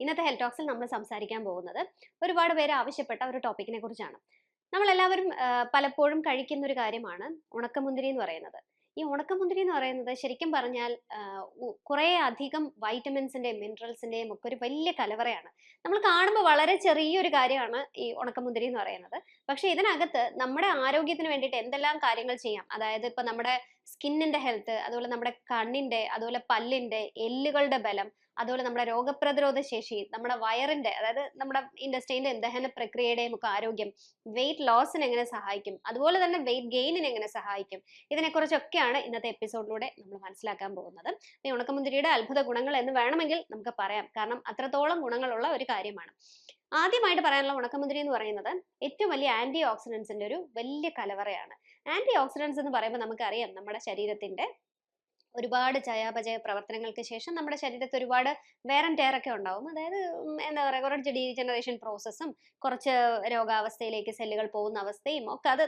ഇന്നത്തെ ഹെൽത്ത് ടോക്സിൽ നമ്മൾ സംസാരിക്കാൻ പോകുന്നത് ഒരുപാട് പേര് ആവശ്യപ്പെട്ട ഒരു ടോപ്പിക്കിനെ കുറിച്ചാണ്. നമ്മളെല്ലാവരും പലപ്പോഴും കഴിക്കുന്ന ഒരു കാര്യമാണ് ഉണക്കമുന്തിരി എന്ന് പറയുന്നത്. ഈ ഉണക്കമുന്തിരി എന്ന് പറയുന്നത് ശരിക്കും പറഞ്ഞാൽ കുറേ അധികം വൈറ്റമിൻസിന്റെയും മിനറൽസിന്റെയും ഒക്കെ ഒരു വലിയ കലവറയാണ്. നമ്മൾ കാണുമ്പോൾ വളരെ ചെറിയൊരു കാര്യമാണ് ഈ ഉണക്കമുന്തിരി എന്ന് പറയുന്നത്. പക്ഷെ ഇതിനകത്ത് നമ്മുടെ ആരോഗ്യത്തിന് വേണ്ടിയിട്ട് എന്തെല്ലാം കാര്യങ്ങൾ ചെയ്യാം. അതായത് ഇപ്പൊ നമ്മുടെ സ്കിന്നിന്റെ ഹെൽത്ത്, അതുപോലെ നമ്മുടെ കണ്ണിന്റെ, അതുപോലെ പല്ലിന്റെ, എല്ലുകളുടെ ബലം, അതുപോലെ നമ്മുടെ രോഗപ്രതിരോധ ശേഷി, നമ്മുടെ വയറിന്റെ, അതായത് നമ്മുടെ ഇൻഡസ്ട്രിയിലെ ദഹന പ്രക്രിയയുടെയും ഒക്കെ ആരോഗ്യം, വെയിറ്റ് ലോസിന് എങ്ങനെ സഹായിക്കും, അതുപോലെ തന്നെ വെയിറ്റ് ഗെയിനിന് എങ്ങനെ സഹായിക്കും, ഇതിനെക്കുറിച്ചൊക്കെയാണ് ഇന്നത്തെ എപ്പിസോഡിലൂടെ നമ്മൾ മനസ്സിലാക്കാൻ പോകുന്നത്. ഈ ഉണക്കമുന്തിരിയുടെ അത്ഭുത ഗുണങ്ങൾ എന്ന് വേണമെങ്കിൽ നമുക്ക് പറയാം, കാരണം അത്രത്തോളം ഗുണങ്ങളുള്ള ഒരു കാര്യമാണ്. ആദ്യമായിട്ട് പറയാനുള്ള ഉണക്കമുന്തിരി എന്ന് പറയുന്നത് ഏറ്റവും വലിയ ആന്റി ഓക്സിഡൻസിന്റെ ഒരു വലിയ കലവറയാണ്. ആന്റി ഓക്സിഡൻസ് എന്ന് പറയുമ്പോൾ നമുക്കറിയാം, നമ്മുടെ ശരീരത്തിന്റെ ഒരുപാട് ചയാപചയ പ്രവർത്തനങ്ങൾക്ക് ശേഷം നമ്മുടെ ശരീരത്ത് ഒരുപാട് wear and tear ഒക്കെ ഉണ്ടാവും. അതായത് എന്താ പറയുക, കുറച്ച് ഡീജനറേഷൻ പ്രോസസ്സും കുറച്ച് രോഗാവസ്ഥയിലേക്ക് സെല്ലുകൾ പോകുന്ന അവസ്ഥയും ഒക്കെ, അത്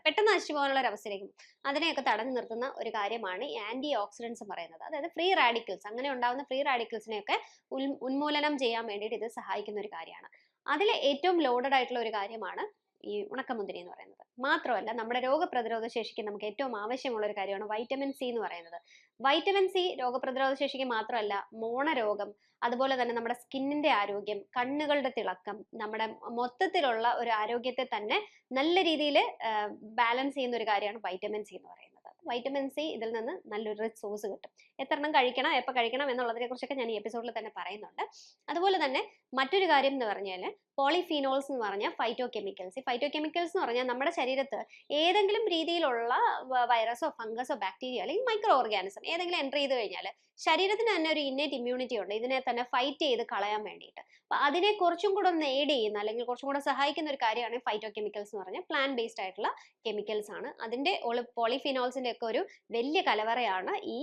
പെട്ടെന്ന് നശിച്ചു പോകാനുള്ള ഒരു അവസ്ഥയിലേക്കും അതിനെയൊക്കെ തടഞ്ഞു നിർത്തുന്ന ഒരു കാര്യമാണ് ഈ ആന്റി ഓക്സിഡൻസ് പറയുന്നത്. അതായത് ഫ്രീ റാഡിക്കൽസ്, അങ്ങനെ ഉണ്ടാകുന്ന ഫ്രീ റാഡിക്കൽസിനെയൊക്കെ ഉന്മൂലനം ചെയ്യാൻ വേണ്ടിയിട്ട് ഇത് സഹായിക്കുന്ന ഒരു കാര്യമാണ്. അതിൽ ഏറ്റവും ലോഡഡ് ആയിട്ടുള്ള ഒരു കാര്യമാണ് ഈ ഉണക്കമുന്തിരി എന്ന് പറയുന്നത്. മാത്രമല്ല, നമ്മുടെ രോഗപ്രതിരോധ ശേഷിക്ക് നമുക്ക് ഏറ്റവും ആവശ്യമുള്ള ഒരു കാര്യമാണ് വൈറ്റമിൻ സി എന്ന് പറയുന്നത്. വൈറ്റമിൻ സി രോഗപ്രതിരോധ ശേഷിക്ക് മാത്രമല്ല, മോണരോഗം, അതുപോലെ തന്നെ നമ്മുടെ സ്കിന്നിന്റെ ആരോഗ്യം, കണ്ണുകളുടെ തിളക്കം, നമ്മുടെ മൊത്തത്തിലുള്ള ഒരു ആരോഗ്യത്തെ തന്നെ നല്ല രീതിയിൽ ബാലൻസ് ചെയ്യുന്ന ഒരു കാര്യമാണ് വൈറ്റമിൻ സി എന്ന് പറയുന്നത്. വൈറ്റമിൻ സി ഇതിൽ നിന്ന് നല്ലൊരു റിച്ച് സോഴ്സ് കിട്ടും. എത്രണ്ണം കഴിക്കണം, എപ്പോൾ കഴിക്കണം എന്നുള്ളതിനെ കുറിച്ചൊക്കെ ഞാൻ ഈ എപ്പിസോഡിൽ തന്നെ പറയുന്നുണ്ട്. അതുപോലെ തന്നെ മറ്റൊരു കാര്യം എന്ന് പറഞ്ഞാൽ പോളിഫീനോൾസ് എന്ന് പറഞ്ഞ ഫൈറ്റോ കെമിക്കൽസ്. ഈ ഫൈറ്റോ കെമിക്കൽസ് എന്ന് പറഞ്ഞാൽ നമ്മുടെ ശരീരത്ത് ഏതെങ്കിലും രീതിയിലുള്ള വൈറസോ ഫംഗസോ ബാക്ടീരിയ അല്ലെങ്കിൽ മൈക്രോ ഓർഗാനിസം ഏതെങ്കിലും എൻ്റർ ചെയ്ത് കഴിഞ്ഞാൽ ശരീരത്തിന് തന്നെ ഒരു ഇന്നേറ്റ് ഇമ്മ്യൂണിറ്റി ഉണ്ട് ഇതിനെ തന്നെ ഫൈറ്റ് ചെയ്ത് കളയാൻ വേണ്ടിയിട്ട്. അപ്പൊ അതിനെ കുറച്ചും കൂടെ ഒന്ന് എയ്ഡ് ചെയ്യുന്ന അല്ലെങ്കിൽ കുറച്ചും കൂടെ സഹായിക്കുന്ന ഒരു കാര്യമാണ് ഫൈറ്റോ കെമിക്കൽസ് എന്ന് പറഞ്ഞാൽ പ്ലാന്റ് ബേസ്ഡ് ആയിട്ടുള്ള കെമിക്കൽസ് ആണ്. അതിന്റെ പോളിഫിനോൾസിന്റെ ഒക്കെ ഒരു വലിയ കലവറയാണ് ഈ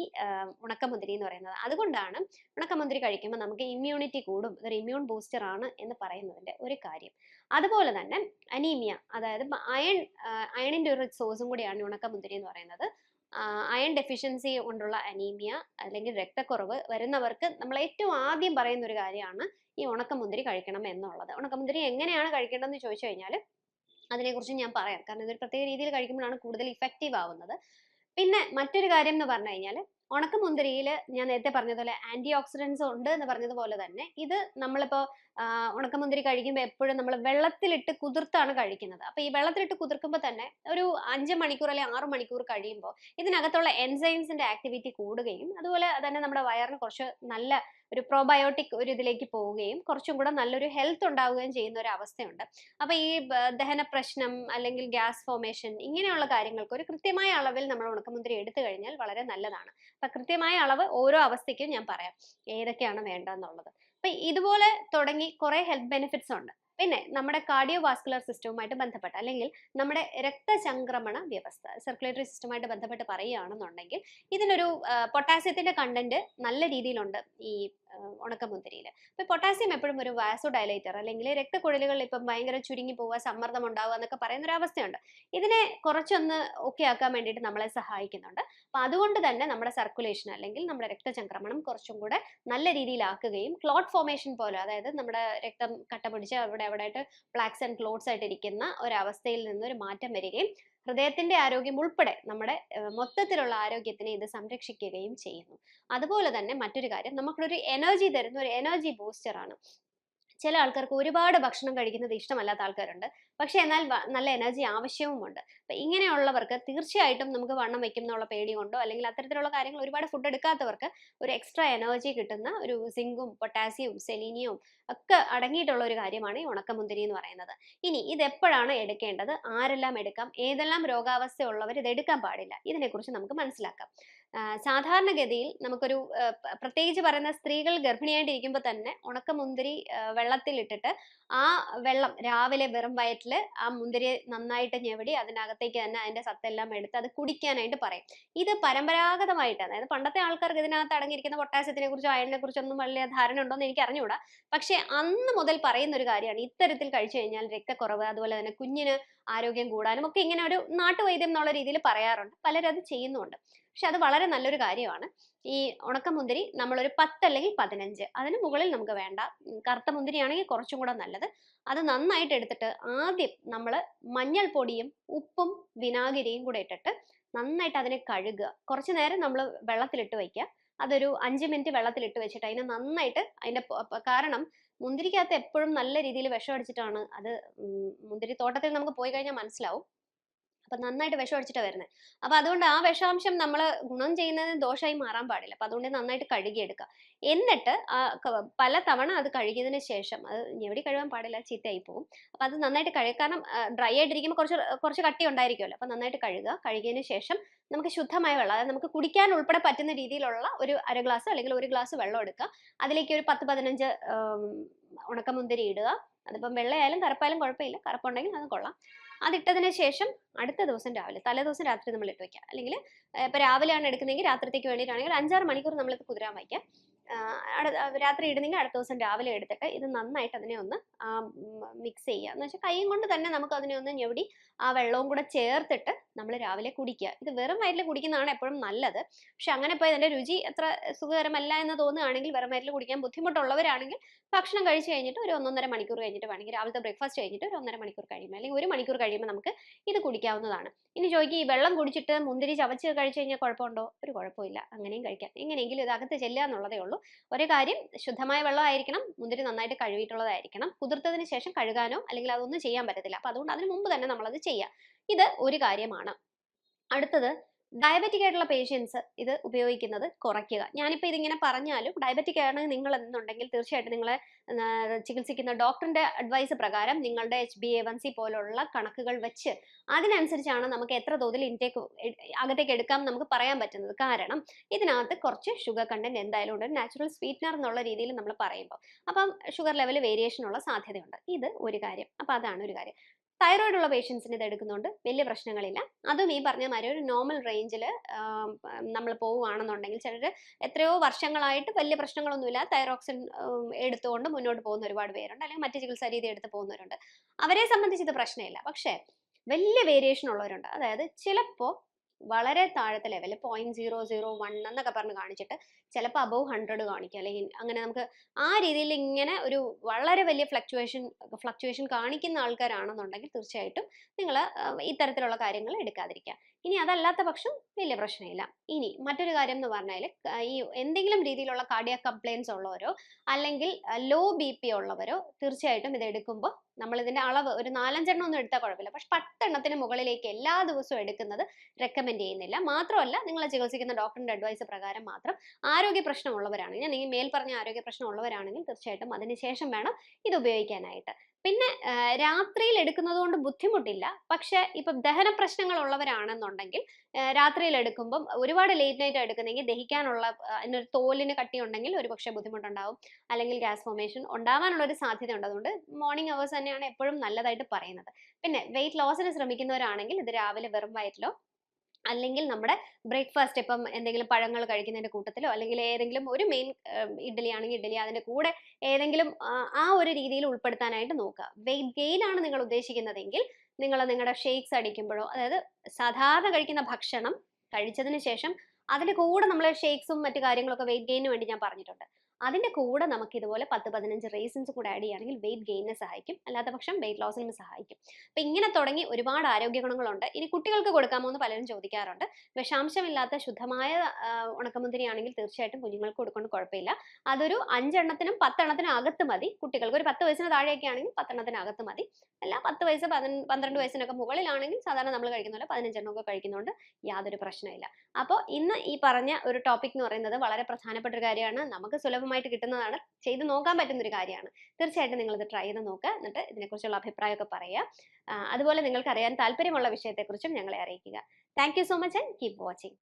ഉണക്കമുന്തിരി എന്ന് പറയുന്നത്. അതുകൊണ്ടാണ് ഉണക്കമുന്തിരി കഴിക്കുമ്പോൾ നമുക്ക് ഇമ്മ്യൂണിറ്റി കൂടും, ഇതൊരു ഇമ്മ്യൂൺ ബൂസ്റ്റർ ആണ് എന്ന് പറയുന്നതിന്റെ ഒരു കാര്യം. അതുപോലെ തന്നെ അനീമിയ, അതായത് അയണിന്റെ ഒരു സോഴ്സും കൂടിയാണ് ഉണക്കമുന്തിരി എന്ന് പറയുന്നത്. അയൺ ഡെഫിഷ്യൻസി കൊണ്ടുള്ള അനീമിയ അല്ലെങ്കിൽ രക്തക്കുറവ് വരുന്നവർക്ക് നമ്മൾ ഏറ്റവും ആദ്യം പറയുന്ന ഒരു കാര്യമാണ് ഈ ഉണക്കമുന്തിരി കഴിക്കണം എന്നുള്ളത്. ഉണക്കമുന്തിരി എങ്ങനെയാണ് കഴിക്കേണ്ടതെന്ന് ചോദിച്ചു കഴിഞ്ഞാൽ അതിനെക്കുറിച്ച് ഞാൻ പറയാം, കാരണം ഇതൊരു പ്രത്യേക രീതിയിൽ കഴിക്കുമ്പോഴാണ് കൂടുതൽ ഇഫക്റ്റീവ് ആവുന്നത്. പിന്നെ മറ്റൊരു കാര്യം എന്ന് പറഞ്ഞു കഴിഞ്ഞാൽ, ഉണക്കമുന്തിരിയിൽ ഞാൻ നേരത്തെ പറഞ്ഞതുപോലെ ആന്റി ഓക്സിഡൻസ് ഉണ്ട് എന്ന് പറഞ്ഞതുപോലെ തന്നെ ഇത് നമ്മളിപ്പോ ഉണക്കമുന്തിരി കഴിക്കുമ്പോൾ എപ്പോഴും നമ്മൾ വെള്ളത്തിലിട്ട് കുതിർത്താണ് കഴിക്കുന്നത്. അപ്പൊ ഈ വെള്ളത്തിലിട്ട് കുതിർക്കുമ്പോൾ തന്നെ ഒരു 5 മണിക്കൂർ അല്ലെങ്കിൽ 6 മണിക്കൂർ കഴിയുമ്പോൾ ഇതിനകത്തുള്ള എൻസൈംസിന്റെ ആക്ടിവിറ്റി കൂടുകയും അതുപോലെ തന്നെ നമ്മുടെ വയറിന് കുറച്ച് നല്ല ഒരു പ്രോബയോട്ടിക് ഒരു ഇതിലേക്ക് പോവുകയും കുറച്ചും കൂടെ നല്ലൊരു ഹെൽത്ത് ഉണ്ടാവുകയും ചെയ്യുന്ന ഒരു അവസ്ഥയുണ്ട്. അപ്പൊ ഈ ദഹന പ്രശ്നം അല്ലെങ്കിൽ ഗ്യാസ് ഫോർമേഷൻ ഇങ്ങനെയുള്ള കാര്യങ്ങൾക്ക് ഒരു കൃത്യമായ അളവിൽ നമ്മൾ ഉണക്കമുന്തിരി എടുത്തു കഴിഞ്ഞാൽ വളരെ നല്ലതാണ്. അപ്പൊ കൃത്യമായ അളവ് ഓരോ അവസ്ഥയ്ക്കും ഞാൻ പറയാം ഏതൊക്കെയാണ് വേണ്ടതെന്നുള്ളത്. അപ്പൊ ഇതുപോലെ തുടങ്ങി കുറെ ഹെൽത്ത് ബെനിഫിറ്റ്സ് ഉണ്ട്. പിന്നെ നമ്മുടെ കാർഡിയോ വാസ്കുലർ സിസ്റ്റവുമായിട്ട് ബന്ധപ്പെട്ട് അല്ലെങ്കിൽ നമ്മുടെ രക്തചംക്രമണ വ്യവസ്ഥ, സർക്കുലേറ്ററി സിസ്റ്റവുമായിട്ട് ബന്ധപ്പെട്ട് പറയുകയാണെന്നുണ്ടെങ്കിൽ ഇതിനൊരു പൊട്ടാസ്യത്തിന്റെ കണ്ടന്റ് നല്ല രീതിയിലുണ്ട് ഈ ഉണക്കമുന്തിരിയിൽ. അപ്പൊ പൊട്ടാസ്യം എപ്പോഴും ഒരു വാസോ ഡയലേറ്റർ അല്ലെങ്കിൽ രക്തക്കുഴലുകൾ ഇപ്പം ഭയങ്കര ചുരുങ്ങി പോവുക, സമ്മർദ്ദം ഉണ്ടാവുക എന്നൊക്കെ പറയുന്ന ഒരു അവസ്ഥയുണ്ട്. ഇതിനെ കുറച്ചൊന്ന് ഓക്കെ ആക്കാൻ വേണ്ടിയിട്ട് നമ്മളെ സഹായിക്കുന്നുണ്ട്. അപ്പൊ അതുകൊണ്ട് തന്നെ നമ്മുടെ സർക്കുലേഷൻ അല്ലെങ്കിൽ നമ്മുടെ രക്തചംക്രമണം കുറച്ചും കൂടെ നല്ല രീതിയിലാക്കുകയും ക്ലോട്ട് ഫോർമേഷൻ പോലെ, അതായത് നമ്മുടെ രക്തം കട്ട പിടിച്ച് അവിടെ ആയിട്ട് പ്ലാക്സ് ആൻഡ് ക്ലോട്ട്സ് ആയിട്ട് ഇരിക്കുന്ന ഒരവസ്ഥയിൽ നിന്നൊരു മാറ്റം വരികയും ഹൃദയത്തിന്റെ ആരോഗ്യം ഉൾപ്പെടെ നമ്മുടെ മൊത്തത്തിലുള്ള ആരോഗ്യത്തിനെ ഇത് സംരക്ഷിക്കുകയും ചെയ്യുന്നു. അതുപോലെ തന്നെ മറ്റൊരു കാര്യം, നമുക്കൊരു എനർജി തരുന്ന ഒരു എനർജി ബൂസ്റ്റർ ആണ്. ചില ആൾക്കാർക്ക് ഒരുപാട് ഭക്ഷണം കഴിക്കുന്നത് ഇഷ്ടമല്ലാത്ത ആൾക്കാരുണ്ട്, പക്ഷെ എന്നാൽ നല്ല എനർജി ആവശ്യവുമുണ്ട്. അപ്പൊ ഇങ്ങനെയുള്ളവർക്ക് തീർച്ചയായിട്ടും നമുക്ക് വണ്ണം വെക്കും എന്നുള്ള പേടി കൊണ്ടോ അല്ലെങ്കിൽ അത്തരത്തിലുള്ള കാര്യങ്ങൾ ഒരുപാട് ഫുഡ് എടുക്കാത്തവർക്ക് ഒരു എക്സ്ട്രാ എനർജി കിട്ടുന്ന ഒരു സിങ്കും പൊട്ടാസ്യവും സെലീനിയവും ഒക്കെ അടങ്ങിയിട്ടുള്ള ഒരു കാര്യമാണ് ഈ ഉണക്കമുന്തിരി എന്ന് പറയുന്നത്. ഇനി ഇത് എപ്പോഴാണ് എടുക്കേണ്ടത്, ആരെല്ലാം എടുക്കാം, ഏതെല്ലാം രോഗാവസ്ഥ ഉള്ളവർ ഇത് എടുക്കാൻ പാടില്ല, ഇതിനെക്കുറിച്ച് നമുക്ക് മനസ്സിലാക്കാം. സാധാരണഗതിയിൽ നമുക്കൊരു പ്രത്യേകിച്ച് പറയുന്ന സ്ത്രീകൾ ഗർഭിണിയായിട്ടിരിക്കുമ്പോൾ തന്നെ ഉണക്കമുന്തിരി വെള്ളത്തിലിട്ടിട്ട് ആ വെള്ളം രാവിലെ വെറും വയറ്റിൽ ആ മുന്തിരി നന്നായിട്ട് ഞെവടി അതിനകത്തേക്ക് തന്നെ അതിന്റെ സത്തെല്ലാം എടുത്ത് അത് കുടിക്കാനായിട്ട് പറയും. ഇത് പരമ്പരാഗതമായിട്ട്, അതായത് പണ്ടത്തെ ആൾക്കാർക്ക് ഇതിനകത്ത് അടങ്ങിയിരിക്കുന്ന പൊട്ടാസ്യത്തിനെ കുറിച്ചോ അയണിനെ കുറിച്ചോ ഒന്നും വലിയ ധാരണ ഉണ്ടോ എന്ന് എനിക്ക് അറിഞ്ഞുകൂടാ. പക്ഷെ അന്ന് മുതൽ പറയുന്ന ഒരു കാര്യമാണ്, ഇത്തരത്തിൽ കഴിച്ചു കഴിഞ്ഞാൽ രക്തക്കുറവ്, അതുപോലെ തന്നെ കുഞ്ഞിന് ആരോഗ്യം കൂടാനും ഒക്കെ ഇങ്ങനെ ഒരു നാട്ടുവൈദ്യം എന്നുള്ള രീതിയിൽ പറയാറുണ്ട്. പലരും അത് ചെയ്യുന്നുമുണ്ട്. പക്ഷെ അത് വളരെ നല്ലൊരു കാര്യമാണ്. ഈ ഉണക്കമുന്തിരി നമ്മളൊരു 10 അല്ലെങ്കിൽ 15 അതിന് മുകളിൽ നമുക്ക് വേണ്ട. കറുത്ത മുന്തിരിയാണെങ്കിൽ കുറച്ചും കൂടെ നല്ലത്. അത് നന്നായിട്ട് എടുത്തിട്ട് ആദ്യം നമ്മൾ മഞ്ഞൾപ്പൊടിയും ഉപ്പും വിനാഗിരിയും കൂടെ ഇട്ടിട്ട് നന്നായിട്ട് അതിനെ കഴുകുക. കുറച്ച് നേരം നമ്മൾ വെള്ളത്തിലിട്ട് വയ്ക്കുക. അതൊരു 5 മിനിറ്റ് വെള്ളത്തിലിട്ട് വെച്ചിട്ട് അതിനെ നന്നായിട്ട് കാരണം മുന്തിരിക്കകത്ത് എപ്പോഴും നല്ല രീതിയിൽ വിഷം അടിച്ചിട്ടാണ് അത്. മുന്തിരി തോട്ടത്തിൽ നമുക്ക് പോയി കഴിഞ്ഞാൽ മനസ്സിലാവും. അപ്പൊ നന്നായിട്ട് വിഷം അടിച്ചിട്ടാ വരുന്നത്. അപ്പൊ അതുകൊണ്ട് ആ വിഷാംശം നമ്മൾ ഗുണം ചെയ്യുന്നതിന് ദോഷമായി മാറാൻ പാടില്ല. അപ്പൊ അതുകൊണ്ട് നന്നായിട്ട് കഴുകിയെടുക്കുക. എന്നിട്ട് പല തവണ അത് കഴുകിയതിന് ശേഷം അത് ഞെവടി കഴുകാൻ പാടില്ല, ചീത്തയായി പോകും. അപ്പൊ അത് നന്നായിട്ട് കഴുകുക. കാരണം ഡ്രൈ ആയിട്ടിരിക്കുമ്പോൾ കുറച്ച് കുറച്ച് കട്ടി ഉണ്ടായിരിക്കുമല്ലോ. അപ്പൊ നന്നായിട്ട് കഴുകുക. കഴുകിയതിന് ശേഷം നമുക്ക് ശുദ്ധമായ വെള്ളം, അതായത് നമുക്ക് കുടിക്കാൻ ഉൾപ്പെടെ പറ്റുന്ന രീതിയിലുള്ള ഒരു അര ഗ്ലാസ് അല്ലെങ്കിൽ 1 ഗ്ലാസ് വെള്ളം എടുക്കുക. അതിലേക്ക് ഒരു 10-15 ഉണക്കമുന്തിരി ഇടുക. അതിപ്പം വെള്ളയായാലും കറുപ്പായാലും കുഴപ്പമില്ല. കറുപ്പുണ്ടെങ്കിൽ അത് കൊള്ളാം. അതിട്ടതിന് ശേഷം അടുത്ത ദിവസം രാവിലെ, തലേദിവസം രാത്രി നമ്മൾ ഇട്ട് വെക്കുക. അല്ലെങ്കിൽ ഇപ്പൊ രാവിലെയാണ് എടുക്കുന്നതെങ്കിൽ രാത്രിത്തേക്ക് വേണ്ടിയിട്ടാണെങ്കിൽ 5-6 മണിക്കൂർ നമ്മളിത് കുതിരാൻ വയ്ക്കുക. രാത്രി ഇടുന്നെങ്കിൽ അടുത്ത ദിവസം രാവിലെ എടുത്തിട്ട് ഇത് നന്നായിട്ട് അതിനെ ഒന്ന് മിക്സ് ചെയ്യുക. എന്ന് വെച്ചാൽ കൈയും കൊണ്ട് തന്നെ നമുക്ക് അതിനെ ഒന്ന് ഞെവടി ആ വെള്ളവും കൂടെ ചേർത്തിട്ട് നമ്മൾ രാവിലെ കുടിക്കുക. ഇത് വെറും വയറ്റിൽ കുടിക്കുന്നതാണ് എപ്പോഴും നല്ലത്. പക്ഷെ അങ്ങനെ ഇപ്പോൾ ഇതിന്റെ രുചി അത്ര സുഖകരമല്ല എന്ന് തോന്നുകയാണെങ്കിൽ, വെറും വയറ്റിൽ കുടിക്കാൻ ബുദ്ധിമുട്ടുള്ളവരാണെങ്കിൽ ഭക്ഷണം കഴിച്ച് കഴിഞ്ഞിട്ട് ഒരു 1-1.5 മണിക്കൂർ കഴിഞ്ഞിട്ട് വേണമെങ്കിൽ, രാവിലത്തെ ബ്രേക്ക്ഫാസ്റ്റ് കഴിഞ്ഞിട്ട് ഒരു 1.5 മണിക്കൂർ കഴിയുമ്പോൾ അല്ലെങ്കിൽ 1 മണിക്കൂർ കഴിയുമ്പോൾ നമുക്ക് ഇത് കുടിക്കാവുന്നതാണ്. ഇനി ചോദിക്കുക, ഈ വെള്ളം കുടിച്ചിട്ട് മുന്തിരി ചവച്ച് കഴിച്ചു കഴിഞ്ഞാൽ കുഴപ്പമുണ്ടോ? ഒരു കുഴപ്പമില്ല, അങ്ങനെയും കഴിക്കാം. എങ്ങനെയെങ്കിലും ഇത് അകത്ത് ചെല്ലുക എന്നുള്ളതേ ഉള്ളൂ. ഒരു കാര്യം, ശുദ്ധമായ വെള്ളമായിരിക്കണം, മുന്തിരി നന്നായിട്ട് കഴുകിയിട്ടുള്ളതായിരിക്കണം. കുതിർത്തതിന് ശേഷം കഴുകാനോ അല്ലെങ്കിൽ അതൊന്നും ചെയ്യാൻ പറ്റത്തില്ല. അപ്പൊ അതുകൊണ്ട് അതിന് മുമ്പ് തന്നെ നമ്മളത് ചെയ്യുക. ഇത് ഒരു കാര്യമാണ്. അടുത്തത്, ഡയബറ്റിക് ആയിട്ടുള്ള പേഷ്യൻസ് ഇത് ഉപയോഗിക്കുന്നത് കുറയ്ക്കുക. ഞാനിപ്പോൾ ഇതിങ്ങനെ പറഞ്ഞാലും ഡയബറ്റിക് ആണ് നിങ്ങൾ എന്നുണ്ടെങ്കിൽ തീർച്ചയായിട്ടും നിങ്ങളെ ചികിത്സിക്കുന്ന ഡോക്ടറിന്റെ അഡ്വൈസ് പ്രകാരം നിങ്ങളുടെ HbA1c പോലുള്ള കണക്കുകൾ വെച്ച് അതിനനുസരിച്ചാണ് നമുക്ക് എത്ര തോതിൽ ഇൻടേക്ക് അകത്തേക്ക് എടുക്കാം നമുക്ക് പറയാൻ പറ്റുന്നത്. കാരണം ഇതിനകത്ത് കുറച്ച് ഷുഗർ കണ്ടന്റ് എന്തായാലും ഉണ്ട്. നാച്ചുറൽ സ്വീറ്റ്നർ എന്നുള്ള രീതിയിൽ നമ്മൾ പറയുമ്പോൾ അപ്പം ഷുഗർ ലെവൽ വേരിയേഷൻ ഉള്ള സാധ്യതയുണ്ട്. ഇത് ഒരു കാര്യം. അപ്പം അതാണ് ഒരു കാര്യം. തൈറോയിഡ് ഉള്ള പേഷ്യൻസിന് ഇത് എടുക്കുന്നുണ്ട്, വലിയ പ്രശ്നങ്ങളില്ല. അതും ഈ പറഞ്ഞ മാതിരി ഒരു നോർമൽ റേഞ്ചിൽ നമ്മൾ പോവുകയാണെന്നുണ്ടെങ്കിൽ, ചിലർ എത്രയോ വർഷങ്ങളായിട്ട് വലിയ പ്രശ്നങ്ങളൊന്നുമില്ല തൈറോക്സിൻ എടുത്തുകൊണ്ട് മുന്നോട്ട് പോകുന്ന ഒരുപാട് പേരുണ്ട്, അല്ലെങ്കിൽ മറ്റ് ചികിത്സാ രീതി എടുത്ത് പോകുന്നവരുണ്ട്. അവരെ സംബന്ധിച്ച് ഇത് പ്രശ്നമില്ല. പക്ഷേ വലിയ വേരിയേഷൻ ഉള്ളവരുണ്ട്. അതായത് ചിലപ്പോൾ വളരെ താഴത്തെ ലെവൽ 0.001 എന്നൊക്കെ പറഞ്ഞ് കാണിച്ചിട്ട് ചിലപ്പോൾ അബവ് 100 കാണിക്കുക, അല്ലെങ്കിൽ അങ്ങനെ നമുക്ക് ആ രീതിയിൽ ഇങ്ങനെ ഒരു വളരെ വലിയ ഫ്ലക്ച്വേഷൻ കാണിക്കുന്ന ആൾക്കാരാണെന്നുണ്ടെങ്കിൽ തീർച്ചയായിട്ടും നിങ്ങൾ ഇത്തരത്തിലുള്ള കാര്യങ്ങൾ എടുക്കാതിരിക്കുക. ഇനി അതല്ലാത്ത പക്ഷം വലിയ പ്രശ്നമില്ല. ഇനി മറ്റൊരു കാര്യം എന്ന് പറഞ്ഞാൽ, ഈ എന്തെങ്കിലും രീതിയിലുള്ള കാർഡിയാക് കംപ്ലയിൻസ് ഉള്ളവരോ അല്ലെങ്കിൽ ലോ BP ഉള്ളവരോ തീർച്ചയായിട്ടും ഇത് എടുക്കുമ്പോൾ നമ്മൾ ഇതിന്റെ അളവ് ഒരു 4-5 എണ്ണം ഒന്നും എടുത്താൽ കുഴപ്പമില്ല. പക്ഷെ 10 എണ്ണത്തിന് മുകളിലേക്ക് എല്ലാ ദിവസവും എടുക്കുന്നത് റെക്കമെൻഡ് ചെയ്യുന്നില്ല. മാത്രമല്ല, നിങ്ങളെ ചികിത്സിക്കുന്ന ഡോക്ടറിന്റെ അഡ്വൈസ് പ്രകാരം മാത്രം. ആരോഗ്യ പ്രശ്നമുള്ളവരാണെങ്കിൽ, നിങ്ങൾ മേൽ പറഞ്ഞ ആരോഗ്യ പ്രശ്നമുള്ളവരാണെങ്കിൽ തീർച്ചയായിട്ടും അതിനുശേഷം വേണം ഇത് ഉപയോഗിക്കാനായിട്ട്. പിന്നെ രാത്രിയിൽ എടുക്കുന്നത് കൊണ്ട് ബുദ്ധിമുട്ടില്ല. പക്ഷെ ഇപ്പം ദഹന പ്രശ്നങ്ങൾ ഉള്ളവരാണെന്നുണ്ടെങ്കിൽ രാത്രിയിൽ എടുക്കുമ്പം ഒരുപാട് ലേറ്റ് നൈറ്റ് എടുക്കുന്നെങ്കിൽ ദഹിക്കാനുള്ള അതിനൊരു തോലിന് കട്ടി ഉണ്ടെങ്കിൽ ഒരു പക്ഷേ ബുദ്ധിമുട്ടുണ്ടാവും, അല്ലെങ്കിൽ ഗ്യാസ് ഫോർമേഷൻ ഉണ്ടാവാനുള്ള ഒരു സാധ്യത ഉണ്ട്. അതുകൊണ്ട് മോർണിംഗ് അവേഴ്സ് തന്നെയാണ് എപ്പോഴും നല്ലതായിട്ട് പറയുന്നത്. പിന്നെ വെയിറ്റ് ലോസിന് ശ്രമിക്കുന്നവരാണെങ്കിൽ ഇത് രാവിലെ വെറും വയറ്റിലോ അല്ലെങ്കിൽ നമ്മുടെ ബ്രേക്ക്ഫാസ്റ്റ്, ഇപ്പം എന്തെങ്കിലും പഴങ്ങൾ കഴിക്കുന്നതിന്റെ കൂട്ടത്തിലോ അല്ലെങ്കിൽ ഏതെങ്കിലും ഒരു മെയിൻ ഇഡ്ഡലി ആണെങ്കിൽ ഇഡ്ഡലി, അതിന്റെ കൂടെ ഏതെങ്കിലും ആ ഒരു രീതിയിൽ ഉൾപ്പെടുത്താനായിട്ട് നോക്കുക. വെയിറ്റ് ഗെയിൻ ആണ് നിങ്ങൾ ഉദ്ദേശിക്കുന്നതെങ്കിൽ നിങ്ങൾ നിങ്ങളുടെ ഷേക്സ് അടിക്കുമ്പോഴോ, അതായത് സാധാരണ കഴിക്കുന്ന ഭക്ഷണം കഴിച്ചതിന് ശേഷം അതിന്റെ കൂടെ നമ്മൾ ഷേക്സും മറ്റു കാര്യങ്ങളൊക്കെ വെയിറ്റ് ഗെയിനിന് വേണ്ടി ഞാൻ പറഞ്ഞിട്ടുണ്ട്. അതിന്റെ കൂടെ നമുക്ക് ഇതുപോലെ 10-15 റേസിൻസ് കൂടെ ആഡ് ചെയ്യുകയാണെങ്കിൽ വെയിറ്റ് ഗെയിനിനെ സഹായിക്കും, അല്ലാത്ത പക്ഷം വെയിറ്റ് ലോസിനും സഹായിക്കും. അപ്പൊ ഇങ്ങനെ തുടങ്ങി ഒരുപാട് ആരോഗ്യ ഗുണങ്ങളുണ്ട്. ഇനി കുട്ടികൾക്ക് കൊടുക്കാമോ എന്ന് പലരും ചോദിക്കാറുണ്ട്. വിഷാംശമില്ലാത്ത ശുദ്ധമായ ഉണക്കമുന്തിരി ആണെങ്കിൽ തീർച്ചയായിട്ടും കുഞ്ഞുങ്ങൾക്ക് കൊടുക്കൊണ്ട് കുഴപ്പമില്ല. അതൊരു 5 എണ്ണത്തിനും 10 എണ്ണത്തിനും അകത്ത് മതി. കുട്ടികൾക്ക് ഒരു 10 വയസ്സിന് താഴെയൊക്കെ ആണെങ്കിൽ 10 എണ്ണത്തിന് അകത്ത് മതി. അല്ല 10 വയസ്സ് 12 വയസ്സിനൊക്കെ മുകളിലാണെങ്കിൽ സാധാരണ നമ്മൾ കഴിക്കുന്ന പോലെ 15 എണ്ണമൊക്കെ കഴിക്കുന്നതുകൊണ്ട് യാതൊരു പ്രശ്നമില്ല. അപ്പോൾ ഇന്ന് ഈ പറഞ്ഞ ഒരു ടോപ്പിക് എന്ന് പറയുന്നത് വളരെ പ്രധാനപ്പെട്ട ഒരു കാര്യമാണ്. നമുക്ക് സുലഭമായിട്ട് കിട്ടുന്നതാണ്, ചെയ്ത് നോക്കാൻ പറ്റുന്ന ഒരു കാര്യമാണ്. തീർച്ചയായിട്ടും നിങ്ങൾ ഇത് ട്രൈ ചെയ്ത് നോക്കുക. എന്നിട്ട് ഇതിനെക്കുറിച്ചുള്ള അഭിപ്രായമൊക്കെ പറയുക. അതുപോലെ നിങ്ങൾക്ക് അറിയാൻ താല്പര്യമുള്ള വിഷയത്തെക്കുറിച്ചും ഞങ്ങളെ അറിയിക്കുക. Thank you so much and keep watching.